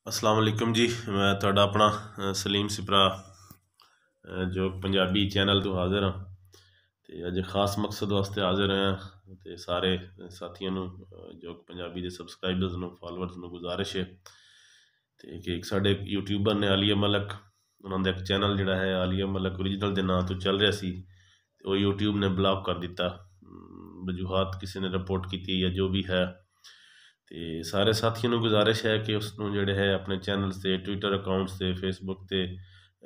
अस्सलाम वालेकुम जी। मैं तुहाडा अपना सलीम सिपरा जो पंजाबी चैनल तो हाज़िर हाँ। तो अज खास मकसद वास्ते हाज़िर हैं तो सारे साथियों नूं जो पंजाबी के सबसक्राइबर्स नूं फॉलोअर्स नूं गुजारिश है कि एक साडे यूट्यूबर ने आलिया मलक, उन्होंने एक चैनल जिहड़ा है आलिया मलक ओरिजिनल के नाम तो चल रहा सी, वो यूट्यूब ने ब्लॉक कर दिता। वजूहात किसी ने रिपोर्ट की या जो भी है। तो सारे साथियों को गुजारिश है कि उसनों जोड़े है अपने चैनल से, ट्विटर अकाउंट से, फेसबुक से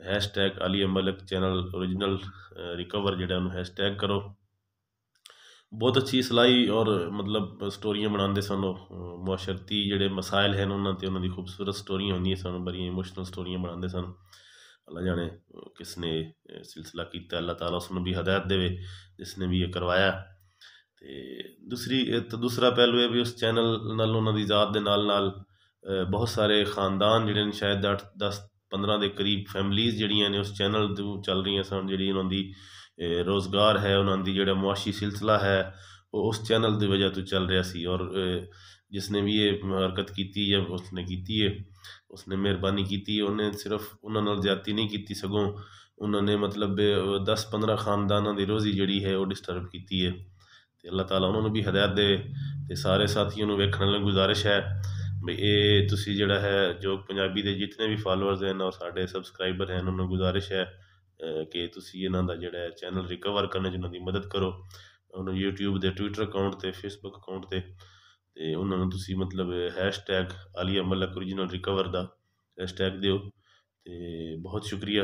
hashtag Alia Malak channel original recover जोड़ा हैशटैग करो। बहुत अच्छी सलाई और मतलब स्टोरियां बनाते सन। मुआशरती जोड़े मसाइल हैं उन्होंने खूबसूरत स्टोरियां होंगी सन, बड़ी इमोशनल स्टोरियां बनाते सन। अल्लाह जाने किसने सिलसिला किया, अल्लाह ताला उसनों भी हदायत देवे जिसने भी ये करवाया। तो दूसरा पहलू है भी उस चैनल नाल उन्हों की ज़ात के नाल बहुत सारे खानदान जोड़े शायद 8-10-15 के करीब फैमिलीज़ जड़ियाँ ने उस चैनल तो चल रही सन, जी उन्होंने रोज़गार है, उन्होंने जोड़ा मुआशी सिलसिला है वो उस चैनल की वजह तो चल रहा सी। और जिसने भी ये हरकत की या उसने की है, उसने मेहरबानी की, उन्हें सिर्फ उन्होंने ज्यादती नहीं की सगों उन्होंने मतलब 10-15 खानदाना की रोज़ी जी है वो डिस्टर्ब की है। तो अल्लाह ताला उन्होंने भी हदायत दे। तो सारे साथियों को वेखने वाली गुजारिश है भी ये तुसी जोड़ा है जो पंजाबी के जितने भी फॉलोअर्स हैं और साढ़े सबसक्राइबर हैं उन्होंने गुजारिश है कि तुसी इन्हों का जोड़ा चैनल रिकवर करने च उन्होंने मदद करो। उन्होंने यूट्यूब के ट्विटर अकाउंट से, फेसबुक अकाउंट से तो उन्होंने तुसी मतलब hashtag Alia Malak original recover का हैशटैग दो। तो बहुत शुक्रिया।